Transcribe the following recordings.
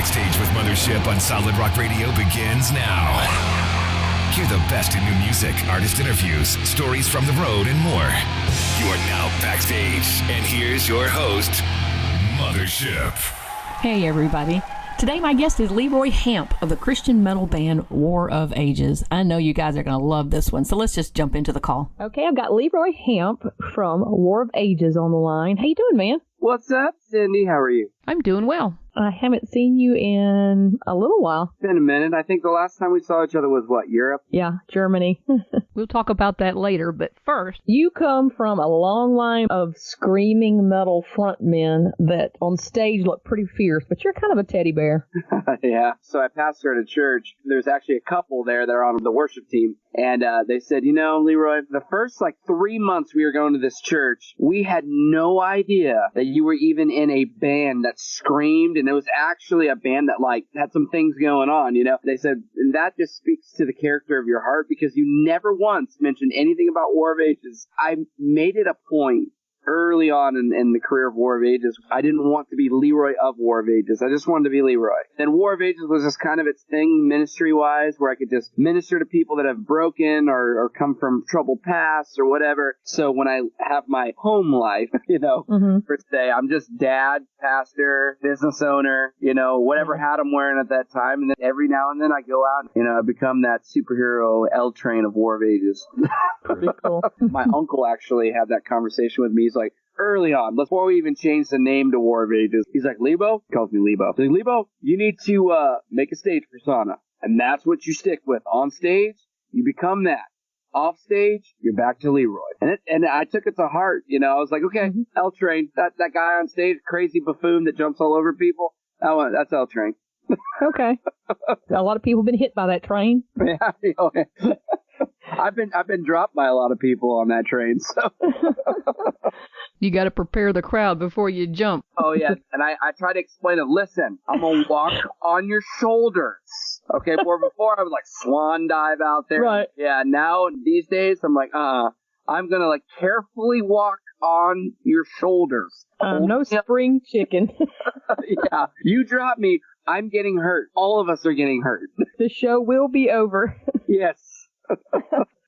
Backstage with Mothership on Solid Rock Radio begins now. Hear the best in new music, artist interviews, stories from the road, and more. You are now backstage, and here's your host, Mothership. Hey, everybody. Today, my guest is Leroy Hamp of the Christian metal band War of Ages. I know you guys are going to love this one, so let's just jump into the call. Okay, I've got Leroy Hamp from War of Ages on the line. How you doing, man? What's up, Cindy? How are you? I'm doing well. I haven't seen you in a little while. It's been a minute. I think the last time we saw each other was, Europe? Yeah, Germany. We'll talk about that later, but first, you come from a long line of screaming metal frontmen that on stage look pretty fierce, but you're kind of a teddy bear. Yeah. So I pastor at a church. There's actually a couple there that are on the worship team. And they said, Leroy, the first 3 months we were going to this church, we had no idea that you were even in a band that screamed. And it was actually a band that had some things going on, They said, and that just speaks to the character of your heart because you never once mentioned anything about War of Ages. I made it a point early on in the career of War of Ages. I didn't want to be Leroy of War of Ages. I just wanted to be Leroy. Then War of Ages was just kind of its thing ministry-wise, where I could just minister to people that have broken or come from troubled pasts or whatever. So when I have my home life, per se, I'm just dad, pastor, business owner, whatever hat I'm wearing at that time. And then every now and then I go out and, I become that superhero L Train of War of Ages. Pretty cool. My uncle actually had that conversation with me. He's like, early on, before we even changed the name to War of Ages, he's like, Lebo? He calls me Lebo. He's like, Lebo, you need to make a stage persona. And that's what you stick with. On stage, you become that. Off stage, you're back to Leroy. And I took it to heart. I was like, okay, L Train, that guy on stage, crazy buffoon that jumps all over people, that's L Train. Okay. A lot of people have been hit by that train. Yeah. I've been dropped by a lot of people on that train, so. You got to prepare the crowd before you jump. Oh, yeah. And I try to explain it. Listen, I'm going to walk on your shoulders. Okay, before I was like swan dive out there. Right. Yeah, now these days I'm like, I'm going to carefully walk on your shoulders. No spring chicken. Yeah, you drop me, I'm getting hurt. All of us are getting hurt. The show will be over. Yes.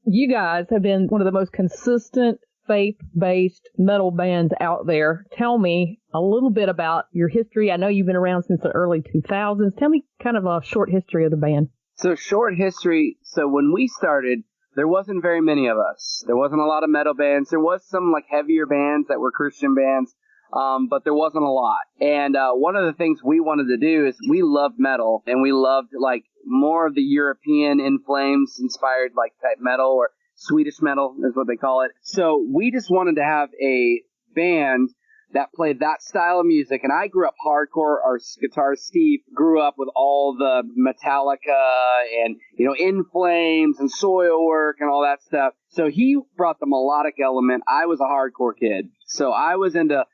You guys have been one of the most consistent faith-based metal bands out there. Tell me a little bit about your history. I know you've been around since the early 2000s. Tell me kind of a short history of the band. So short history. So when we started, there wasn't very many of us. There wasn't a lot of metal bands. There was some heavier bands that were Christian bands. But there wasn't a lot. And one of the things we wanted to do is we loved metal, and we loved more of the European In Flames inspired type metal, or Swedish metal is what they call it. So we just wanted to have a band that played that style of music. And I grew up hardcore. Our guitarist Steve grew up with all the Metallica and, In Flames and Soilwork and all that stuff. So he brought the melodic element. I was a hardcore kid. So I was into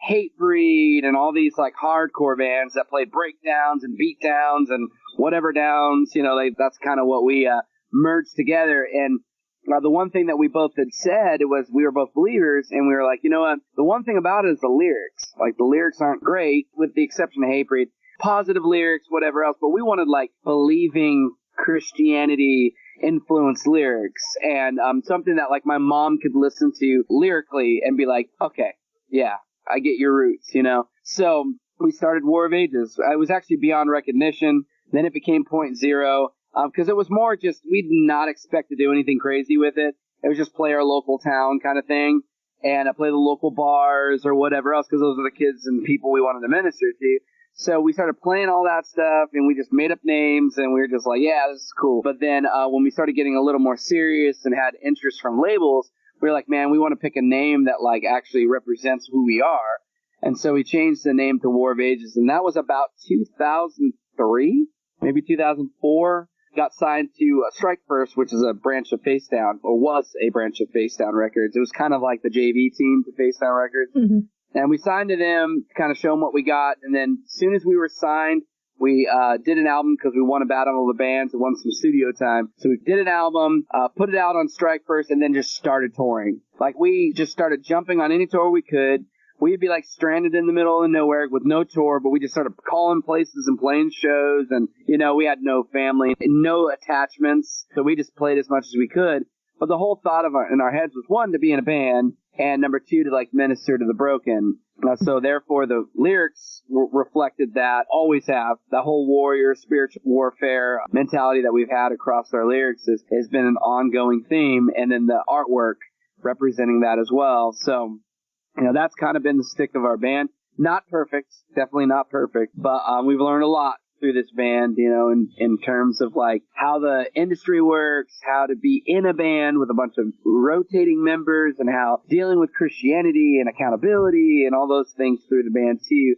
Hatebreed and all these hardcore bands that played breakdowns and beatdowns and whatever downs, that's kind of what we merged together. And the one thing that we both had said was we were both believers, and we were like, what? The one thing about it is the lyrics. The lyrics aren't great, with the exception of Hatebreed. Positive lyrics, whatever else, but we wanted believing Christianity influenced lyrics, and something that my mom could listen to lyrically and be like, okay, yeah, I get your roots, So we started War of Ages. I was actually Beyond Recognition. Then it became Point Zero, because it was more just, we did not expect to do anything crazy with it. It was just play our local town kind of thing, and play the local bars or whatever else, because those are the kids and people we wanted to minister to. So we started playing all that stuff, and we just made up names, and we were just like, yeah, this is cool. But then when we started getting a little more serious and had interest from labels, we were like, man, we want to pick a name that actually represents who we are. And so we changed the name to War of Ages, and that was about 2003, maybe 2004. Got signed to Strike First, which is a branch of Facedown, or was a branch of Facedown Records. It was kind of like the JV team to Facedown Records. Mm-hmm. And we signed to them, kind of show them what we got. And then as soon as we were signed, we did an album because we won a battle of the bands and won some studio time. So we did an album, put it out on Strike First, and then just started touring. We just started jumping on any tour we could. we'd be like stranded in the middle of nowhere with no tour, but we just started calling places and playing shows. And, we had no family and no attachments. So we just played as much as we could. But the whole thought in our heads was, one, to be in a band, and number two, to like minister to the broken. So therefore the lyrics reflected that, always have. The whole warrior, spiritual warfare mentality that we've had across our lyrics has been an ongoing theme. And then the artwork representing that as well. So, that's kind of been the stick of our band. Not perfect, definitely not perfect, but we've learned a lot through this band, in terms of like how the industry works, how to be in a band with a bunch of rotating members, and how dealing with Christianity and accountability and all those things through the band too.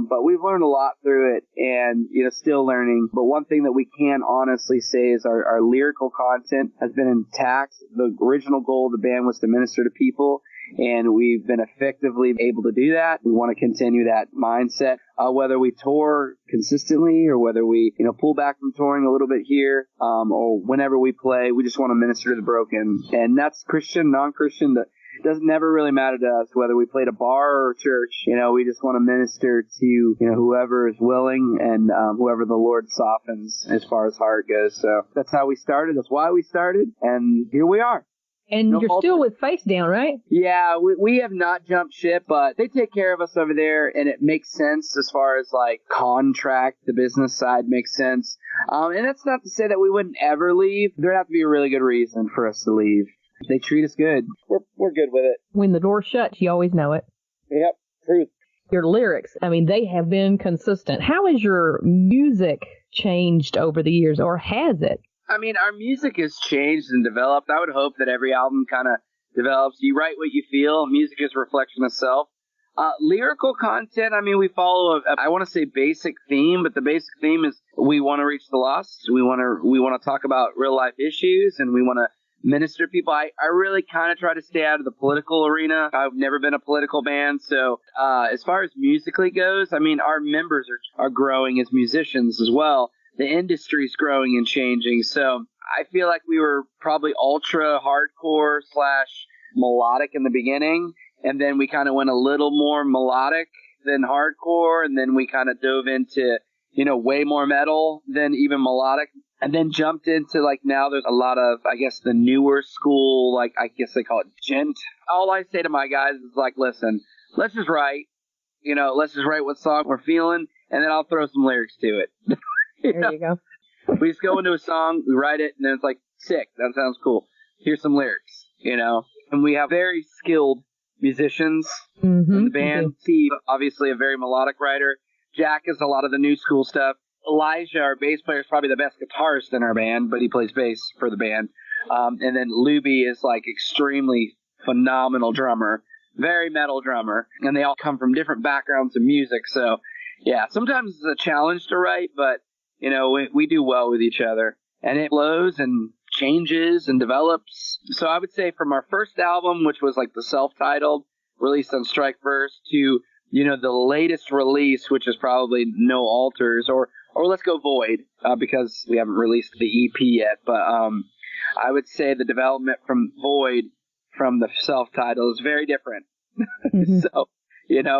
But we've learned a lot through it, and still learning. But one thing that we can honestly say is our lyrical content has been intact. The original goal of the band was to minister to people, and we've been effectively able to do that. We want to continue that mindset, whether we tour consistently or whether we, pull back from touring a little bit here, or whenever we play, we just want to minister to the broken. And that's Christian, non-Christian. That doesn't never really matter to us, whether we played a bar or a church. We just want to minister to, whoever is willing and whoever the Lord softens as far as heart goes. So that's how we started. That's why we started. And here we are. And you're still with Face Down, right? Yeah, we have not jumped ship, but they take care of us over there, and it makes sense as far as like contract. The business side makes sense. And that's not to say that we wouldn't ever leave. There'd have to be a really good reason for us to leave. They treat us good. We're good with it. When the door shuts, you always know it. Yep, truth. Your lyrics, they have been consistent. How has your music changed over the years, or has it? Our music has changed and developed. I would hope that every album kind of develops. You write what you feel. Music is a reflection of self. Lyrical content, we follow I want to say basic theme, but the basic theme is we want to reach the lost. We want to talk about real life issues, and we want to minister to people. I really kind of try to stay out of the political arena. I've never been a political band. So as far as musically goes, our members are growing as musicians as well. The industry's growing and changing. So I feel like we were probably ultra hardcore / melodic in the beginning. And then we kind of went a little more melodic than hardcore. And then we kind of dove into, way more metal than even melodic. And then jumped into now there's a lot of, I guess, the newer school, I guess they call it gent. All I say to my guys is listen, let's just write, let's just write what song we're feeling. And then I'll throw some lyrics to it. There you go. We just go into a song, we write it, and then it's sick. That sounds cool. Here's some lyrics, And we have very skilled musicians in the band. Steve, obviously a very melodic writer. Jack is a lot of the new school stuff. Elijah, our bass player, is probably the best guitarist in our band, but he plays bass for the band. And then Luby is extremely phenomenal drummer, very metal drummer. And they all come from different backgrounds in music. So, yeah, sometimes it's a challenge to write, but we do well with each other, and it flows and changes and develops. So I would say from our first album, which was the self-titled, released on Strike First, to, the latest release, which is probably No Altars, or let's go Void, because we haven't released the EP yet. But I would say the development from Void, from the self-titled, is very different. So,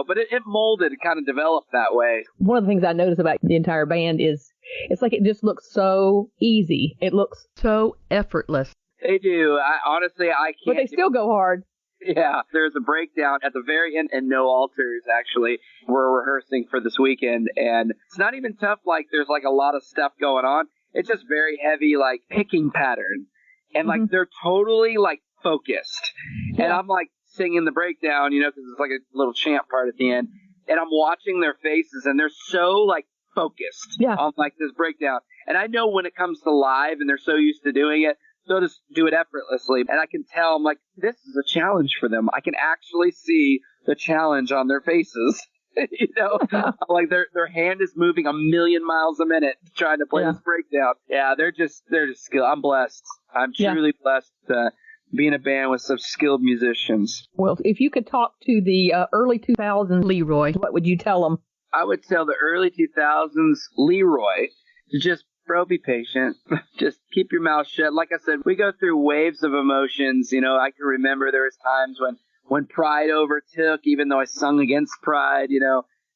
but it molded, it kind of developed that way. One of the things I notice about the entire band is it's it just looks so easy. It looks so effortless. They do. Honestly, I can't. But they still go hard. Yeah, there's a breakdown at the very end, and No Altars, actually. We're rehearsing for this weekend, and it's not even tough, there's a lot of stuff going on. It's just very heavy, picking pattern. And, they're totally, focused. Yeah. And I'm, singing the breakdown, because it's a little chant part at the end. And I'm watching their faces, and they're so, focused on, this breakdown. And I know when it comes to live, and they're so used to doing it, they'll just do it effortlessly. And I can tell, this is a challenge for them. I can actually see the challenge on their faces. Their hand is moving 1,000,000 miles a minute trying to play this breakdown. Yeah, they're just skilled. I'm blessed. I'm truly blessed to be in a band with such skilled musicians. Well, if you could talk to the early 2000s Leroy, what would you tell them? I would tell the early 2000s Leroy to just, bro, be patient. Just keep your mouth shut. Like I said, we go through waves of emotions. I can remember there was times when when pride overtook, even though I sung against pride,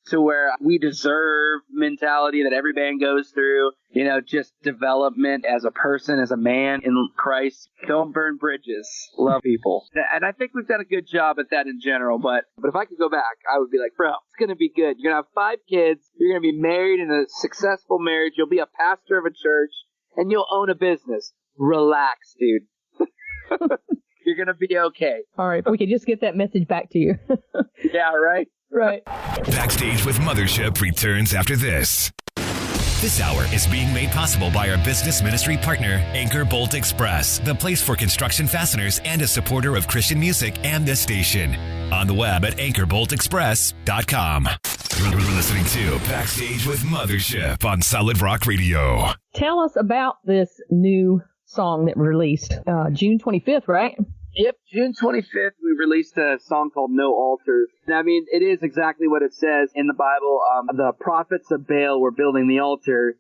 to where we deserve mentality that every band goes through, just development as a person, as a man in Christ. Don't burn bridges. Love people. And I think we've done a good job at that in general. But if I could go back, I would be like, bro, it's going to be good. You're going to have 5 kids. You're going to be married in a successful marriage. You'll be a pastor of a church and you'll own a business. Relax, dude. You're going to be okay. All right. We could just get that message back to you. Yeah, right? Right. Backstage with Mothership returns after this. This hour is being made possible by our business ministry partner, Anchor Bolt Express, the place for construction fasteners and a supporter of Christian music and this station. On the web at anchorboltexpress.com. You're listening to Backstage with Mothership on Solid Rock Radio. Tell us about this new song that released June 25th, right? Yep, June 25th, we released a song called No Altars. And I mean, it is exactly what it says in the Bible. The prophets of Baal were building the altar,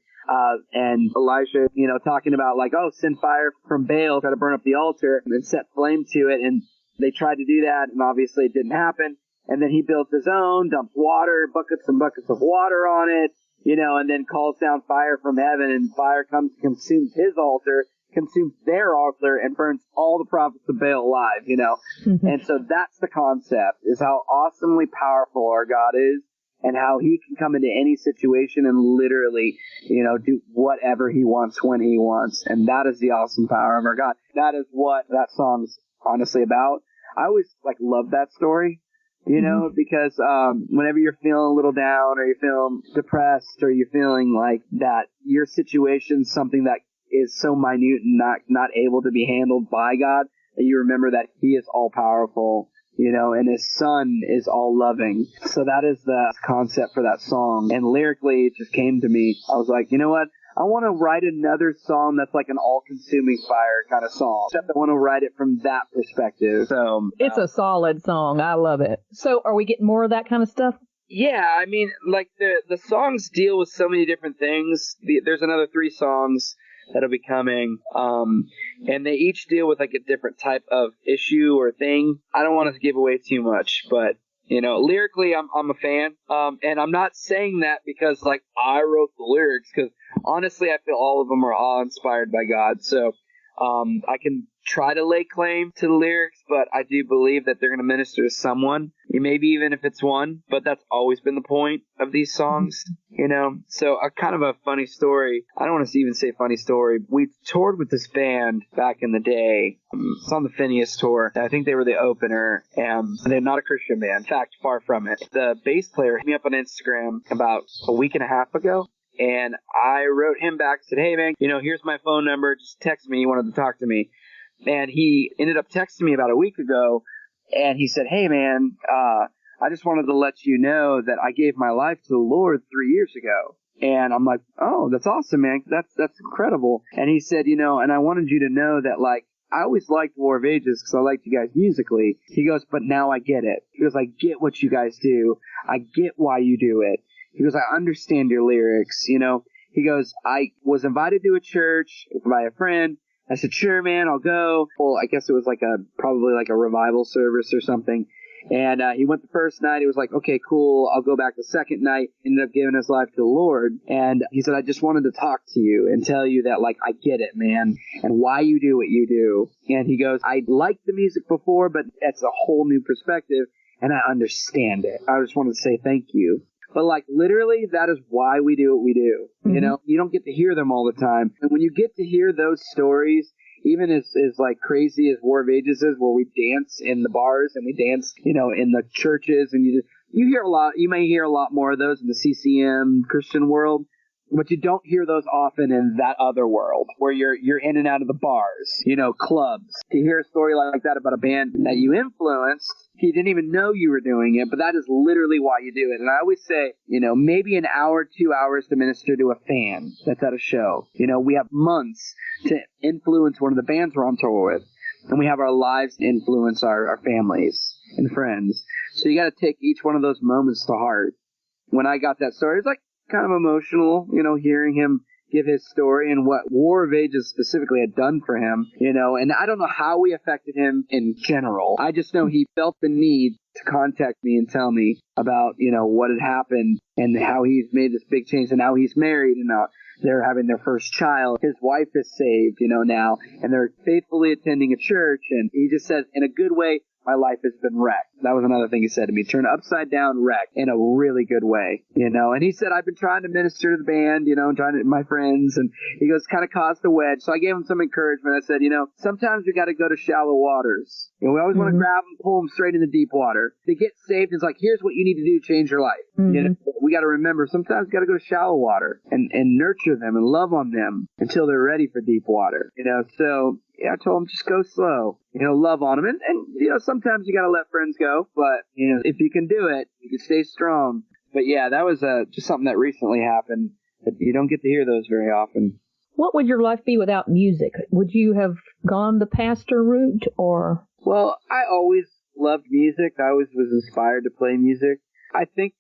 and Elisha, talking about like, oh, send fire from Baal, try to burn up the altar and set flame to it. And they tried to do that, and obviously it didn't happen. And then he builds his own, dumps water, buckets and buckets of water on it, and then calls down fire from heaven, and fire comes, consumes his altar, consumes their altar, and burns all the prophets of Baal alive, Mm-hmm. And so that's the concept, is how awesomely powerful our God is, and how he can come into any situation and literally, do whatever he wants when he wants. And that is the awesome power of our God. That is what that song's honestly about. I always love that story, Mm-hmm. because whenever you're feeling a little down, or you're feeling depressed, or you're feeling like that your situation's something that is so minute and not able to be handled by God, that you remember that he is all powerful, and his son is all loving. So that is the concept for that song. And lyrically, it just came to me. I was like, you know what? I want to write another song that's like an all-consuming fire kind of song. Except I want to write it from that perspective. So it's a solid song. I love it. So are we getting more of that kind of stuff? Yeah, I mean, the songs deal with so many different things. There's another 3 songs that'll be coming, and they each deal with a different type of issue or thing. I don't want to give away too much, but lyrically, I'm a fan, and I'm not saying that because I wrote the lyrics, because honestly, I feel all of them are awe-inspired by God. So I can try to lay claim to the lyrics, but I do believe that they're going to minister to someone, maybe even if it's one, but that's always been the point of these songs, So a kind of a funny story. I don't want to even say funny story. We toured with this band back in the day. It's on the Phineas tour. I think they were the opener, and they're not a Christian band. In fact, far from it. The bass player hit me up on Instagram about a week and a half ago, and I wrote him back, said, hey man, here's my phone number, just text me, you wanted to talk to me. And he ended up texting me about a week ago, and he said, hey man, I just wanted to let you know that I gave my life to the Lord 3 years ago. And I'm like, oh, that's awesome, man. That's incredible. And he said, and I wanted you to know that I always liked War of Ages because I liked you guys musically. He goes, but now I get it. He goes, I get what you guys do. I get why you do it. He goes, I understand your lyrics, He goes, I was invited to a church by a friend. I said, sure, man, I'll go. Well, I guess it was probably a revival service or something. And he went the first night. He was like, okay, cool. I'll go back the second night. Ended up giving his life to the Lord. And he said, I just wanted to talk to you and tell you that, I get it, man, and why you do what you do. And he goes, I liked the music before, but it's a whole new perspective, and I understand it. I just wanted to say thank you. But literally, that is why we do what we do. Mm-hmm. You don't get to hear them all the time. And when you get to hear those stories, even as crazy as War of Ages is, where we dance in the bars and we dance, in the churches, and you hear a lot, you may hear a lot more of those in the CCM Christian world, but you don't hear those often in that other world where you're in and out of the bars, clubs. To hear a story like that about a band that you influenced, you didn't even know you were doing it, but that is literally why you do it. And I always say, maybe an hour, 2 hours to minister to a fan that's at a show. We have months to influence one of the bands we're on tour with. And we have our lives to influence our families and friends. So you got to take each one of those moments to heart. When I got that story, it's kind of emotional, hearing him give his story and what War of Ages specifically had done for him, and I don't know how we affected him in general. I just know he felt the need to contact me and tell me about, what had happened and how he's made this big change, and now he's married and they're having their first child. His wife is saved, now, and they're faithfully attending a church. And he just says, in a good way, my life has been wrecked. That was another thing he said to me, turn upside down wreck in a really good way, and he said, I've been trying to minister to the band, and trying to my friends, and he goes, kind of caused a wedge. So I gave him some encouragement. I said, sometimes we got to go to shallow waters. We always want to grab them, pull them straight into deep water. To get saved, it's like, here's what you need to do to change your life. We got to remember, sometimes we got to go to shallow water and nurture them and love on them until they're ready for deep water. So I told him, just go slow, love on them. And sometimes you got to let friends go, but, if you can do it, you can stay strong. But yeah, that was just something that recently happened that you don't get to hear those very often. What would your life be without music? Would you have gone the pastor route or? Well, I always loved music. I always was inspired to play music. I think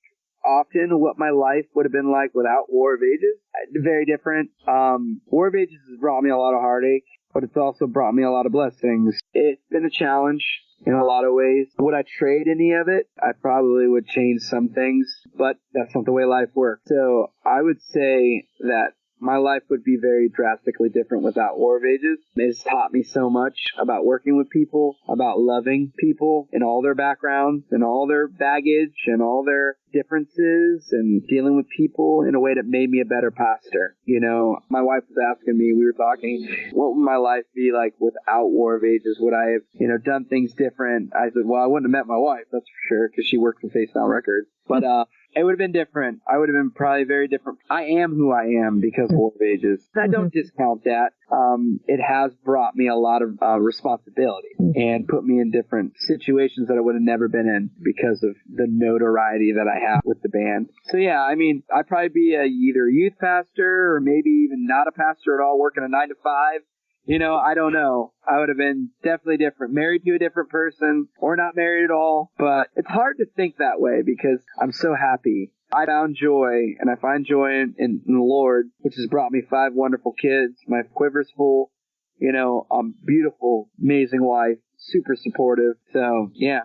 often what my life would have been like without War of Ages, very different. War of Ages has brought me a lot of heartache, but it's also brought me a lot of blessings. It's been a challenge in a lot of ways. Would I trade any of it? I probably would change some things, but that's not the way life works. So I would say that my life would be very drastically different without War of Ages. It's taught me so much about working with people, about loving people in all their backgrounds and all their baggage and all their differences, and dealing with people in a way that made me a better pastor. My wife was asking me, we were talking, what would my life be like without War of Ages? Would I have, done things different? I said, well, I wouldn't have met my wife, that's for sure, because she worked for Face Down Records. But, it would have been different. I would have been probably very different. I am who I am because of War of Ages. I don't discount that. It has brought me a lot of responsibility and put me in different situations that I would have never been in because of the notoriety that I have with the band. So yeah, I'd probably be either a youth pastor or maybe even not a pastor at all, working a 9 to 5. I don't know. I would have been definitely different, married to a different person or not married at all. But it's hard to think that way because I'm so happy. I found joy, and I find joy in the Lord, which has brought me 5 wonderful kids. My quiver's full, beautiful, amazing wife, super supportive. So, yeah.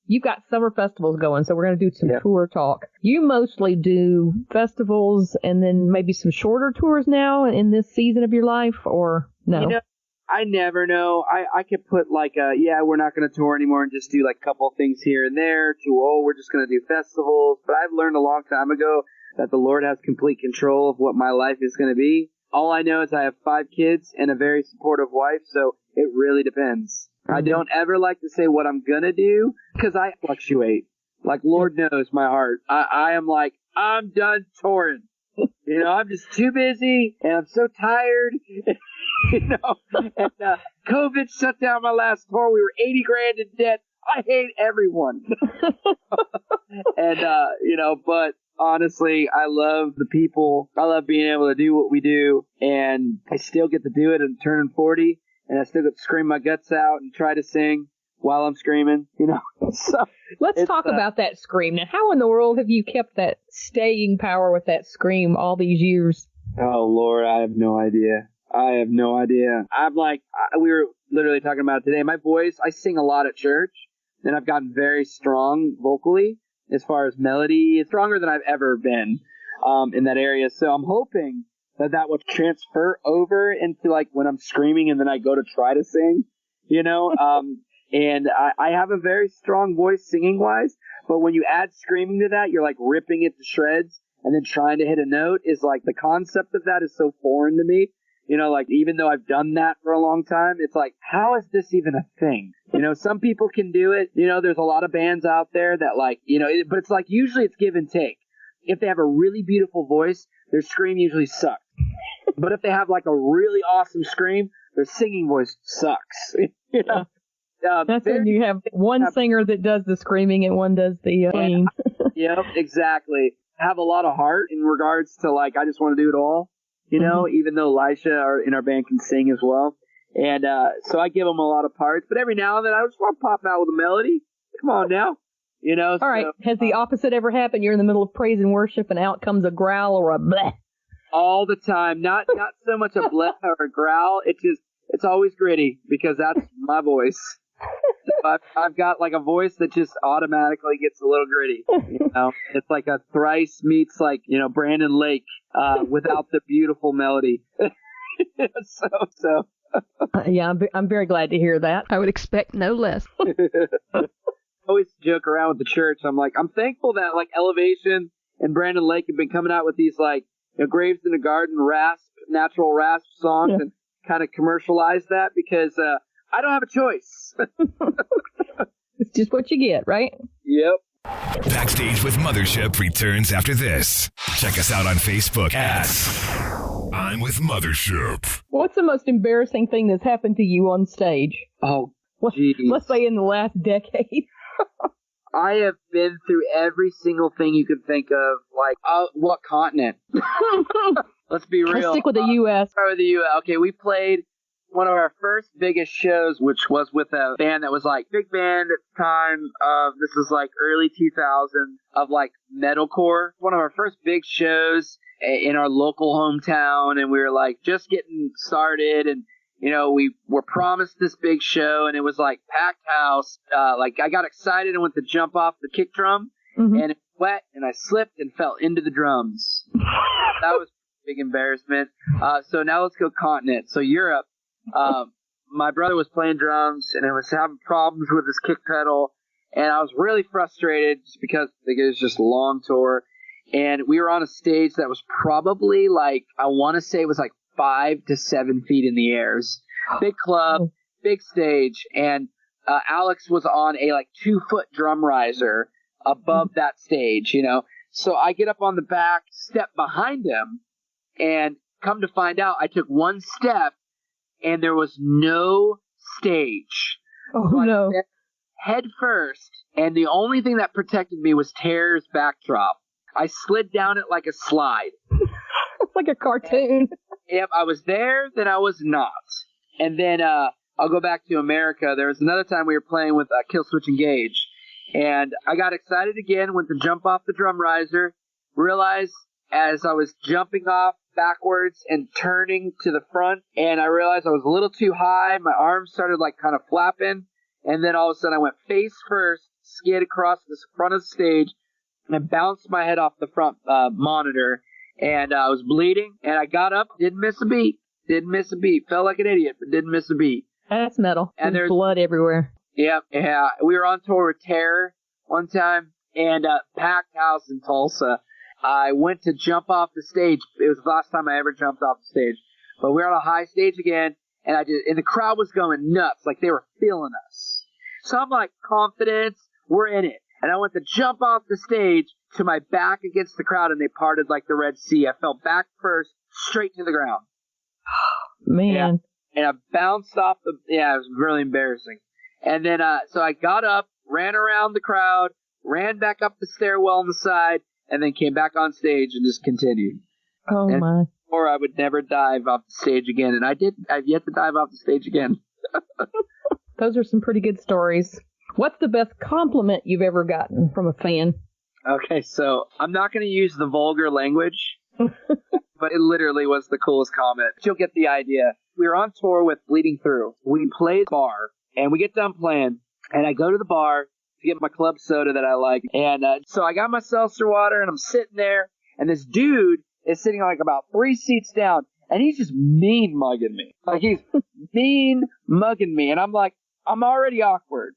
You've got summer festivals going, so we're going to do some tour talk. You mostly do festivals and then maybe some shorter tours now in this season of your life, or no? I never know. I could put we're not going to tour anymore and just do like a couple of things here and there, we're just going to do festivals. But I've learned a long time ago that the Lord has complete control of what my life is going to be. All I know is I have 5 kids and a very supportive wife, so it really depends. I don't ever like to say what I'm going to do because I fluctuate. Like, Lord knows my heart. I am like, I'm done touring. I'm just too busy and I'm so tired. And COVID shut down my last tour. We were $80,000 in debt. I hate everyone. But honestly, I love the people. I love being able to do what we do, and I still get to do it. I'm turning 40, and I still get to scream my guts out and try to sing while I'm screaming, So let's talk about that scream. Now, how in the world have you kept that staying power with that scream all these years? Oh, Lord, I have no idea. I'm like, we were literally talking about it today. My voice, I sing a lot at church, and I've gotten very strong vocally as far as melody. It's stronger than I've ever been in that area. So I'm hoping that will transfer over into like when I'm screaming and then I go to try to sing, and I have a very strong voice singing wise, but when you add screaming to that, you're like ripping it to shreds, and then trying to hit a note is like, the concept of that is so foreign to me. Even though I've done that for a long time, it's like, how is this even a thing? Some people can do it. There's a lot of bands out there that but it's like, usually it's give and take. If they have a really beautiful voice, their scream usually sucks. But if they have like a really awesome scream, their singing voice sucks. That's when you have one singer that does the screaming and one does the singing. Yep, exactly. Have a lot of heart in regards to I just want to do it all. Even though Elisha in our band can sing as well. And so I give them a lot of parts, but every now and then I just want to pop out with a melody. Come on now. All right. Has the opposite ever happened? You're in the middle of praise and worship and out comes a growl or a bleh. all the time. Not so much a bleh or a growl. It's always gritty because that's my voice. I've got like a voice that just automatically gets a little gritty. It's like a thrice meets like Brandon Lake without the beautiful melody. so. Yeah, I'm very glad to hear that. I would expect no less. I always joke around with the church. I'm like, I'm thankful that like Elevation and Brandon Lake have been coming out with these like Graves in the Garden natural rasp songs and kind of commercialize that because I don't have a choice. It's just what you get, right? Yep. Backstage with Mothership returns after this. Check us out on Facebook at I'm with Mothership. What's the most embarrassing thing that's happened to you on stage? Oh, geez. Let's say in the last decade. I have been through every single thing you could think of. Like, what continent? Let's be real. Let's stick with the U.S. Start with the U.S. Okay, we played one of our first biggest shows, which was with a band that was like big band at the time of, this was like early 2000s, of like metalcore. One of our first big shows in our local hometown, and we were like just getting started, and we were promised this big show, and it was like packed house. Like I got excited and went to jump off the kick drum, and it was wet, and I slipped and fell into the drums. That was a big embarrassment. So now let's go continent. So Europe. My brother was playing drums, and I was having problems with his kick pedal, and I was really frustrated just because it was just a long tour, and we were on a stage that was probably like, I want to say it was like 5 to 7 feet in the air. Big club, big stage, and Alex was on a like 2-foot drum riser above that stage, So I get up on the back, step behind him, and come to find out I took one step, and there was no stage. Oh, no. Head first, and the only thing that protected me was Terror's backdrop. I slid down it like a slide. It's like a cartoon. Yep, I was there, then I was not. And then I'll go back to America. There was another time we were playing with Killswitch Engage, and I got excited again, went to jump off the drum riser, realized as I was jumping off backwards and turning to the front, and I realized I was a little too high. My arms started like kind of flapping, and then all of a sudden I went face first, skid across the front of the stage, and I bounced my head off the front monitor, and I was bleeding, and I got up, didn't miss a beat, felt like an idiot, but didn't miss a beat. That's metal. And there's blood everywhere. Yeah, we were on tour with Terror one time, and packed house in Tulsa. I went to jump off the stage. It was the last time I ever jumped off the stage. But we were on a high stage again, and and the crowd was going nuts, like they were feeling us. So I'm like, confidence, we're in it. And I went to jump off the stage to my back against the crowd, and they parted like the Red Sea. I fell back first, straight to the ground. Man. Yeah. And I bounced off it was really embarrassing. And then, so I got up, ran around the crowd, ran back up the stairwell on the side, and then came back on stage and just continued. Oh, my. Or I would never dive off the stage again. And I've yet to dive off the stage again. Those are some pretty good stories. What's the best compliment you've ever gotten from a fan? Okay, so I'm not going to use the vulgar language, but it literally was the coolest comment. You'll get the idea. We were on tour with Bleeding Through. We played bar, and we get done playing, and I go to the bar to get my club soda that I like. And so I got my seltzer water, and I'm sitting there, and this dude is sitting like about 3 seats down, and he's just mean mugging me. Like, he's mean mugging me. And I'm like, I'm already awkward.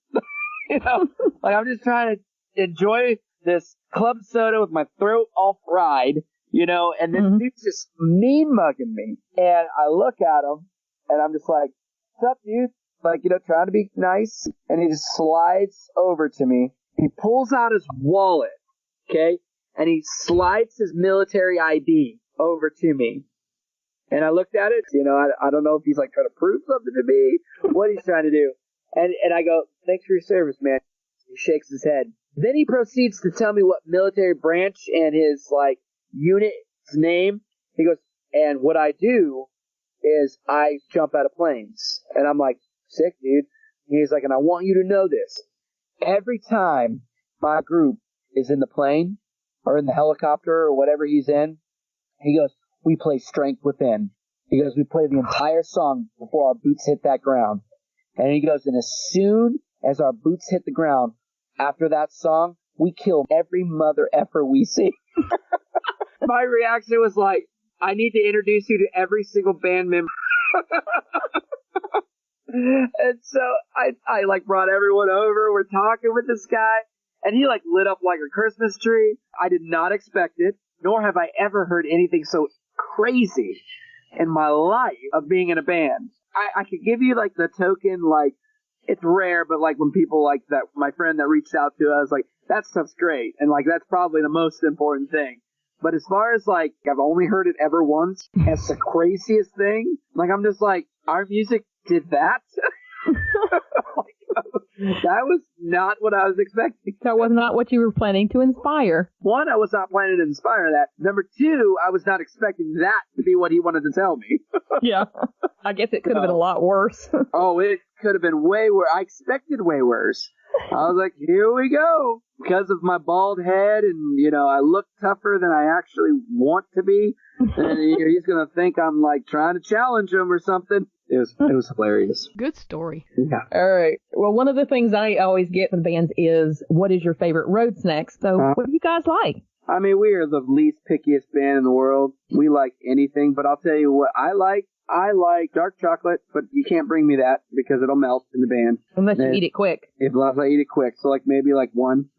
Like, I'm just trying to enjoy this club soda with my throat all fried, and this dude's just mean mugging me. And I look at him, and I'm just like, what's up, dude? Like, trying to be nice. And he just slides over to me. He pulls out his wallet, okay? And he slides his military ID over to me. And I looked at it, I don't know if he's like trying to prove something to me, what he's trying to do. And I go, thanks for your service, man. He shakes his head. Then he proceeds to tell me what military branch and his like unit's name. He goes, and what I do is I jump out of planes. And I'm like, sick, dude. He's like, and I want you to know this. Every time my group is in the plane or in the helicopter or whatever he's in, he goes, we play Strength Within. He goes, we play the entire song before our boots hit that ground. And he goes, and as soon as our boots hit the ground, after that song, we kill every mother effer we see. My reaction was like, I need to introduce you to every single band member. And so I like brought everyone over. We're talking with this guy, and he like lit up like a Christmas tree. I did not expect it, nor have I ever heard anything so crazy in my life of being in a band. I could give you like the token, like it's rare, but like when people like that, my friend that reached out to us, like that stuff's great, and like that's probably the most important thing. But as far as like I've only heard it ever once, as the craziest thing, like I'm just like, our music did that? That was not what I was expecting. That was not what you were planning to inspire. One, I was not planning to inspire that. Number two, I was not expecting that to be what he wanted to tell me. Yeah. I guess it could have been a lot worse. Oh, it could have been way worse. I expected way worse. I was like, here we go. Because of my bald head and, you know, I look tougher than I actually want to be. And he's going to think I'm like trying to challenge him or something. It was hilarious. Good story. Yeah. All right. Well, one of the things I always get from bands is, what is your favorite road snack? So what do you guys like? I mean, we are the least pickiest band in the world. We like anything, but I'll tell you what I like. I like dark chocolate, but you can't bring me that because it'll melt in the band. Unless you eat it quick. Unless I eat it quick. So like maybe like one.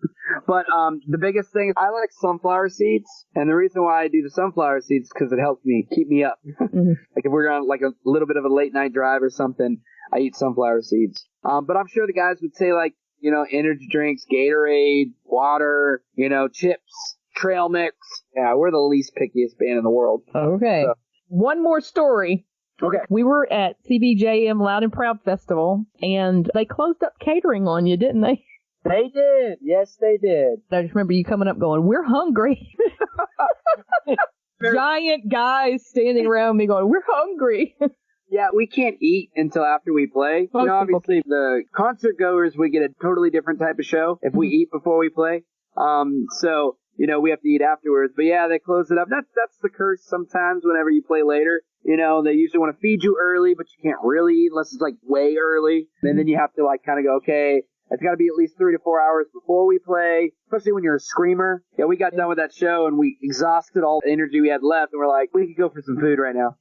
But the biggest thing is I like sunflower seeds. And the reason why I do the sunflower seeds is because it helps me keep me up. Mm-hmm. Like if we're on like a little bit of a late night drive or something, I eat sunflower seeds. But I'm sure the guys would say like, you know, energy drinks, Gatorade, water, you know, chips, trail mix. Yeah, we're the least pickiest band in the world. Okay. So. One more story. Okay. We were at CBJM Loud and Proud Festival, and they closed up catering on you, didn't they? They did. Yes, they did. I just remember you coming up going, we're hungry. Giant guys standing around me going, we're hungry. Yeah, we can't eat until after we play. You know, obviously, the concert goers, we get a totally different type of show if we eat before we play. So, you know, we have to eat afterwards. But yeah, they close it up. That's the curse sometimes whenever you play later. You know, they usually want to feed you early, but you can't really eat unless it's like way early. And then you have to like kind of go, okay, it's got to be at least 3 to 4 hours before we play, especially when you're a screamer. Yeah, we got done with that show and we exhausted all the energy we had left. And we're like, we could go for some food right now.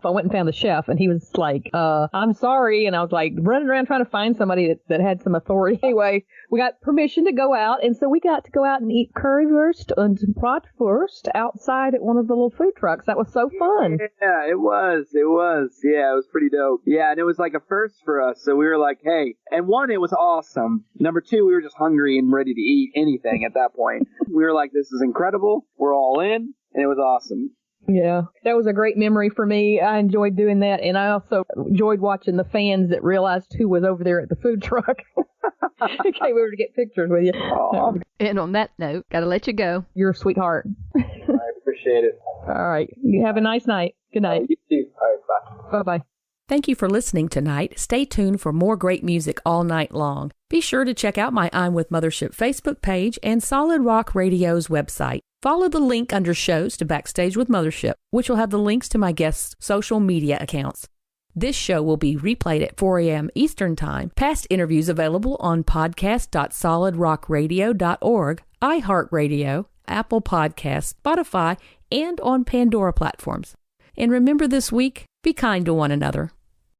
I went and found the chef, and he was like, I'm sorry. And I was like running around trying to find somebody that had some authority. Anyway, we got permission to go out, and so we got to go out and eat currywurst and bratwurst outside at one of the little food trucks. That was so fun. Yeah, it was. Yeah, it was pretty dope. Yeah, and it was like a first for us. So we were like, hey, and one, it was awesome. Number two, we were just hungry and ready to eat anything at that point. We were like, this is incredible. We're all in, and it was awesome. Yeah, that was a great memory for me. I enjoyed doing that, and I also enjoyed watching the fans that realized who was over there at the food truck. Came over to get pictures with you. And on that note, gotta let you go. You're a sweetheart. I appreciate it. All right. You have a nice night. Good night. You too. All right, bye. Bye-bye. Thank you for listening tonight. Stay tuned for more great music all night long. Be sure to check out my I'm with Mothership Facebook page and Solid Rock Radio's website. Follow the link under shows to Backstage with Mothership, which will have the links to my guests' social media accounts. This show will be replayed at 4 a.m. Eastern Time. Past interviews available on podcast.solidrockradio.org, iHeartRadio, Apple Podcasts, Spotify, and on Pandora platforms. And remember this week, be kind to one another.